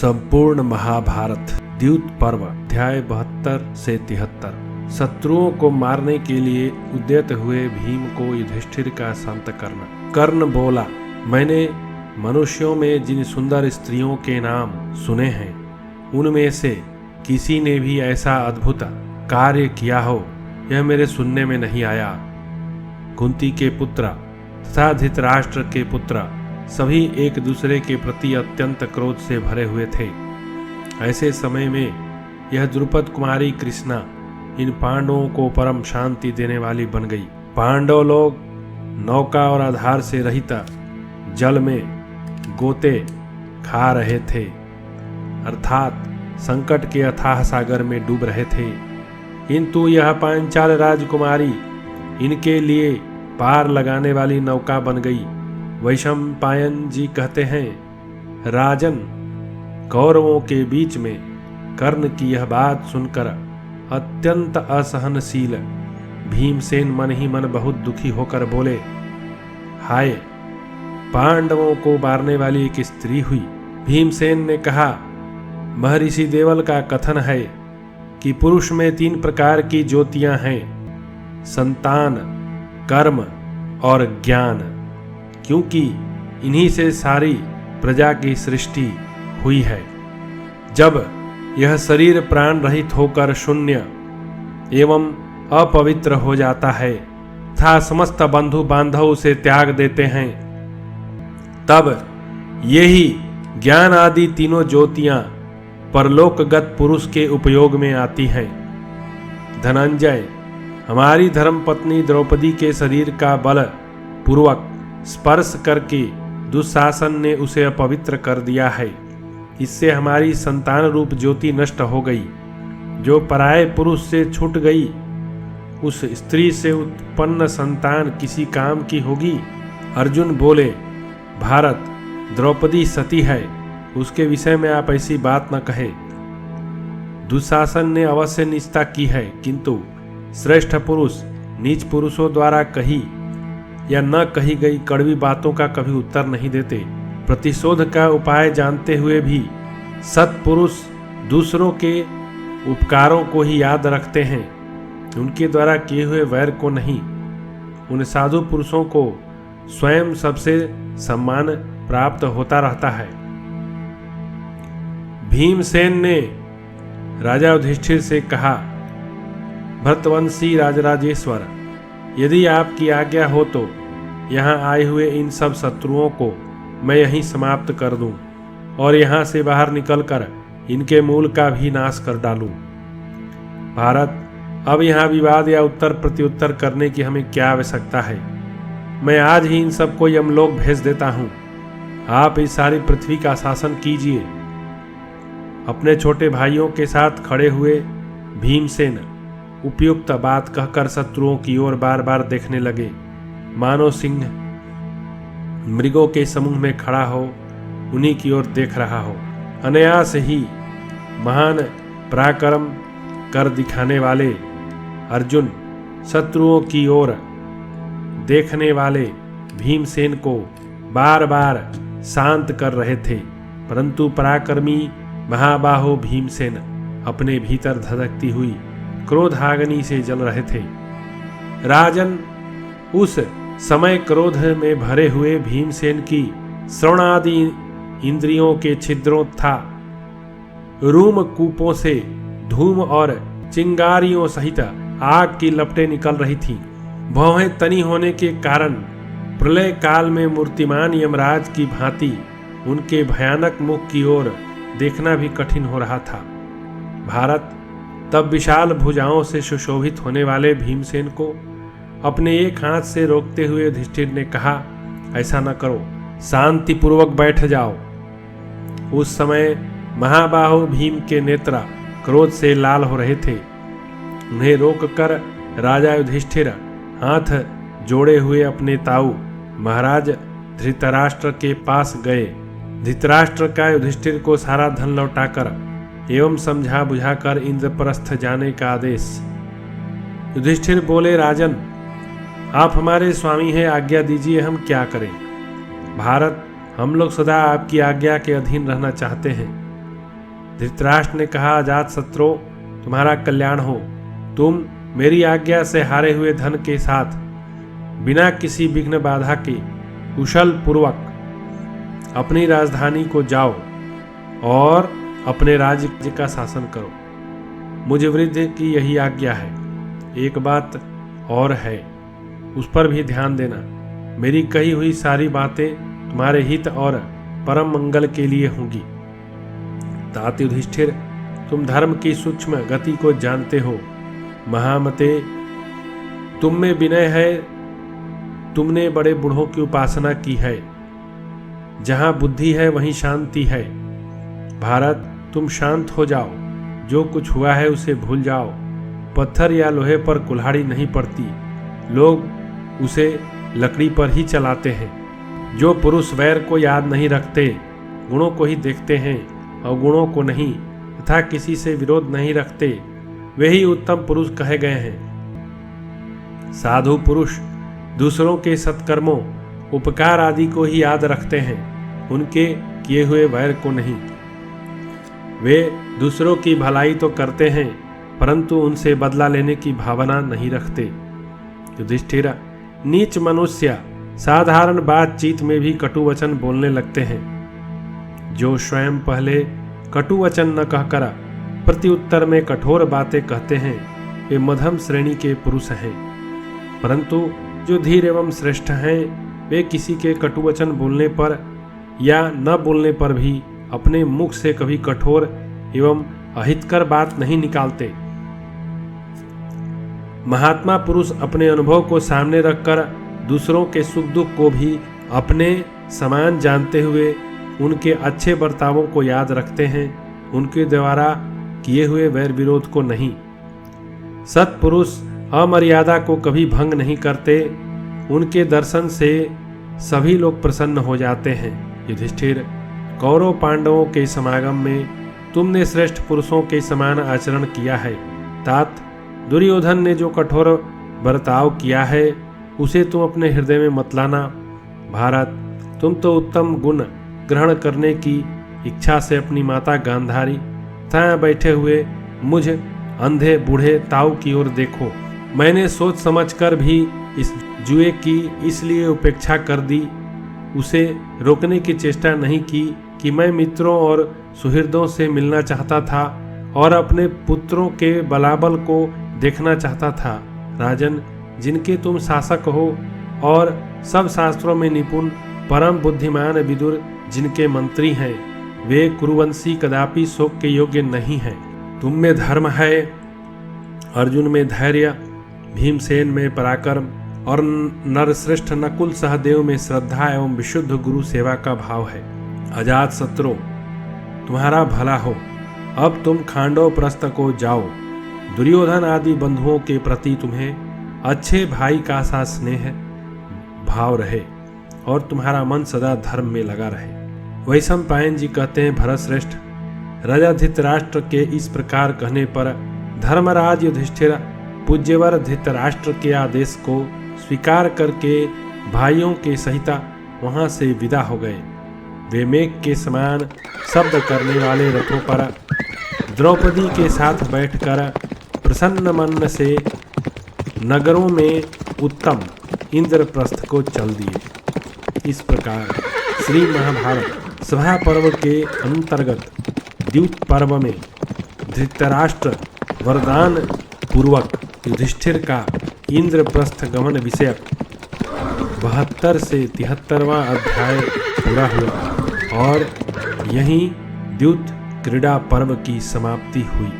संपूर्ण महाभारत द्यूत पर्व अध्याय 72 से 73। शत्रुओं को मारने के लिए उद्यत हुए भीम को युधिष्ठिर का संत करना। कर्ण बोला, मैंने मनुष्यों में जिन सुंदर स्त्रियों के नाम सुने हैं उनमें से किसी ने भी ऐसा अद्भुत कार्य किया हो यह मेरे सुनने में नहीं आया। कुंती के पुत्र तथा धृतराष्ट्र के पुत्र सभी एक दूसरे के प्रति अत्यंत क्रोध से भरे हुए थे। ऐसे समय में यह द्रुपद कुमारी कृष्णा इन पांडवों को परम शांति देने वाली बन गई। पांडव लोग नौका और आधार से रहित जल में गोते खा रहे थे, अर्थात संकट के अथाह सागर में डूब रहे थे। किंतु यह पांचाल राजकुमारी इनके लिए पार लगाने वाली नौका बन गई। वैशंपायन जी कहते हैं, राजन, कौरवों के बीच में कर्ण की यह बात सुनकर अत्यंत असहनशील भीमसेन मन ही मन बहुत दुखी होकर बोले, हाय, पांडवों को मारने वाली एक स्त्री हुई। भीमसेन ने कहा, महर्षि देवल का कथन है कि पुरुष में 3 प्रकार की ज्योतियां हैं, संतान, कर्म और ज्ञान, क्योंकि इन्हीं से सारी प्रजा की सृष्टि हुई है। जब यह शरीर प्राण रहित होकर शून्य एवं अपवित्र हो जाता है तथा समस्त बंधु बांधव उसे त्याग देते हैं, तब यही ज्ञान आदि तीनों ज्योतियां परलोकगत पुरुष के उपयोग में आती हैं। धनंजय, हमारी धर्मपत्नी द्रौपदी के शरीर का बल पूर्वक स्पर्श करके दुशासन ने उसे अपवित्र कर दिया है। इससे हमारी संतान रूप ज्योति नष्ट हो गई, जो पराये पुरुष से छूट गई। उस स्त्री से उत्पन्न संतान किसी काम की होगी? अर्जुन बोले, भारत, द्रौपदी सती है, उसके विषय में आप ऐसी बात न कहे। दुशासन ने अवश्य नीचता की है, किंतु श्रेष्ठ पुरुष नीच पुरुषों द्वारा कही या न कही गई कड़वी बातों का कभी उत्तर नहीं देते। प्रतिशोध का उपाय जानते हुए भी सत्पुरुष दूसरों के उपकारों को ही याद रखते हैं, उनके द्वारा किए हुए वैर को नहीं। उन साधु पुरुषों को स्वयं सबसे सम्मान प्राप्त होता रहता है। भीमसेन ने राजा युधिष्ठिर से कहा, भरतवंशी राजराजेश्वर, यदि आपकी आज्ञा हो तो यहाँ आए हुए इन सब शत्रुओं को मैं यहीं समाप्त कर दूं और यहाँ से बाहर निकलकर इनके मूल का भी नाश कर डालूं। भारत, अब यहाँ विवाद या उत्तर प्रत्युत्तर करने की हमें क्या आवश्यकता है? मैं आज ही इन सबको यमलोक भेज देता हूँ। आप इस सारी पृथ्वी का शासन कीजिए। अपने छोटे भाइयों के साथ खड़े हुए भीमसेन उपयुक्त बात कहकर शत्रुओं की ओर बार बार देखने लगे, मानो सिंह मृगों के समूह में खड़ा हो उन्हीं की ओर देख रहा हो। अनायास ही महान पराक्रम कर दिखाने वाले अर्जुन शत्रुओं की ओर देखने वाले भीमसेन को बार बार शांत कर रहे थे, परंतु पराक्रमी महाबाहो भीमसेन अपने भीतर धधकती हुई क्रोधाग्नि से जल रहे थे। राजन, उस समय क्रोध में भरे हुए भीमसेन की श्रवणादि इंद्रियों के छिद्रों तथा रूम कूपों से धूम और चिंगारियों सहित आग की लपटें निकल रही थीं। भौहें तनी होने के कारण प्रलय काल में मूर्तिमान यमराज की भांति उनके भयानक मुख की ओर देखना भी कठिन हो रहा था। भारत, तब विशाल भुजाओं से सुशोभित होने वाले भीमसेन को अपने एक हाथ से रोकते हुए युधिष्ठिर ने कहा, ऐसा न करो, शांति पूर्वक बैठ जाओ। उस समय महाबाहु भीम के नेत्र क्रोध से लाल हो रहे थे। उन्हें रोककर राजा युधिष्ठिर हाथ जोड़े हुए अपने ताऊ महाराज धृतराष्ट्र के पास गए। धृतराष्ट्र का युधिष्ठिर को सारा धन लौटाकर एवं समझा बुझाकर इंद्रप्रस्थ जाने का आदेश। युधिष्ठिर बोले, राजन, आप हमारे स्वामी हैं, आज्ञा दीजिए, हम क्या करें। भारत, हम लोग सदा आपकी आज्ञा के अधीन रहना चाहते हैं। धृतराष्ट्र ने कहा, अजात शत्रु, तुम्हारा कल्याण हो। तुम मेरी आज्ञा से हारे हुए धन के साथ बिना किसी विघ्न बाधा के कुशल पूर्वक अपनी राजधानी को जाओ और अपने राज्य का शासन करो। मुझ वृद्ध की यही आज्ञा है। एक बात और है, उस पर भी ध्यान देना। मेरी कही हुई सारी बातें तुम्हारे हित और परम मंगल के लिए होंगी। तात युधिष्ठिर, तुम धर्म की सूक्ष्म गति को जानते हो। महामते, तुम में विनय है। तुमने बड़े बूढ़ों की उपासना की है। जहां बुद्धि है वहीं शांति है। भारत, तुम शांत हो जाओ। जो कुछ हुआ है उसे भूल जाओ। पत्थर या लोहे पर कुल्हाड़ी नहीं पड़ती, लोग उसे लकड़ी पर ही चलाते हैं। जो पुरुष वैर को याद नहीं रखते, गुणों को ही देखते हैं और गुणों को नहीं, तथा किसी से विरोध नहीं रखते, वे ही उत्तम पुरुष कहे गए हैं। साधु पुरुष दूसरों के सत्कर्मों, उपकार आदि को ही याद रखते हैं, उनके किए हुए वैर को नहीं। वे दूसरों की भलाई तो करते हैं, परंतु उनसे बदला लेने की भावना नहीं रखते। युधिष्ठिर, नीच मनुष्य साधारण बातचीत में भी कटु वचन बोलने लगते हैं। जो स्वयं पहले कटु वचन न कहकर प्रत्युत्तर में कठोर बातें कहते हैं, वे मध्यम श्रेणी के पुरुष हैं। परंतु जो धीर एवं श्रेष्ठ हैं, वे किसी के कटु वचन बोलने पर या न बोलने पर भी अपने मुख से कभी कठोर एवं अहितकर बात नहीं निकालते। महात्मा पुरुष अपने अनुभव को सामने रखकर दूसरों के सुख दुख को भी अपने समान जानते हुए उनके अच्छे बर्तावों को याद रखते हैं, उनके द्वारा किए हुए वैर विरोध को नहीं। सत्पुरुष अमर्यादा को कभी भंग नहीं करते, उनके दर्शन से सभी लोग प्रसन्न हो जाते हैं। युधिष्ठिर, कौरव पांडवों के समागम में तुमने श्रेष्ठ पुरुषों के समान आचरण किया है। तात, दुर्योधन ने जो कठोर बर्ताव किया है उसे तुम अपने हृदय में मत लाना। भारत, तुम तो उत्तम गुण ग्रहण करने की इच्छा से अपनी माता गांधारी तथा बैठे हुए मुझ अंधे बूढ़े ताऊ की ओर देखो। मैंने सोच समझकर भी इस जुए की इसलिए उपेक्षा कर दी, उसे रोकने की चेष्टा नहीं की कि मैं मित्रों और सुहृदों से मिलना चाहता था और अपने पुत्रों के बलाबल को देखना चाहता था। राजन, जिनके तुम शासक हो और सब शास्त्रों में निपुण परम बुद्धिमान विदुर जिनके मंत्री हैं, वे कुरुवंशी कदापि शोक के योग्य नहीं हैं। तुम में धर्म है, अर्जुन में धैर्य, भीमसेन में पराक्रम और नरश्रेष्ठ नकुल सहदेव में श्रद्धा एवं विशुद्ध गुरु सेवा का भाव है। अजात शत्रु, तुम्हारा भला हो। अब तुम खांडव प्रस्थ को जाओ। दुर्योधन आदि बंधुओं के प्रति तुम्हें अच्छे भाई का सा स्नेह भाव रहे और तुम्हारा मन सदा धर्म में लगा रहे। वैशंपायन जी कहते हैं, भरत श्रेष्ठ, राजा धृतराष्ट्र के इस प्रकार कहने पर धर्मराज युधिष्ठिर पूज्यवर धृतराष्ट्र के आदेश को स्वीकार करके भाइयों के सहित वहां से विदा हो गए। वे मेघ के समान शब्द करने वाले रथों पर द्रौपदी के साथ बैठकर प्रसन्न मन से नगरों में उत्तम इंद्रप्रस्थ को चल दिए। इस प्रकार श्री महाभारत सभा पर्व के अंतर्गत द्यूत पर्व में धृतराष्ट्र वरदान पूर्वक युधिष्ठिर का इंद्रप्रस्थ गमन विषयक 72 से 73वां अध्याय पूरा हुआ और यहीं द्यूत क्रीड़ा पर्व की समाप्ति हुई।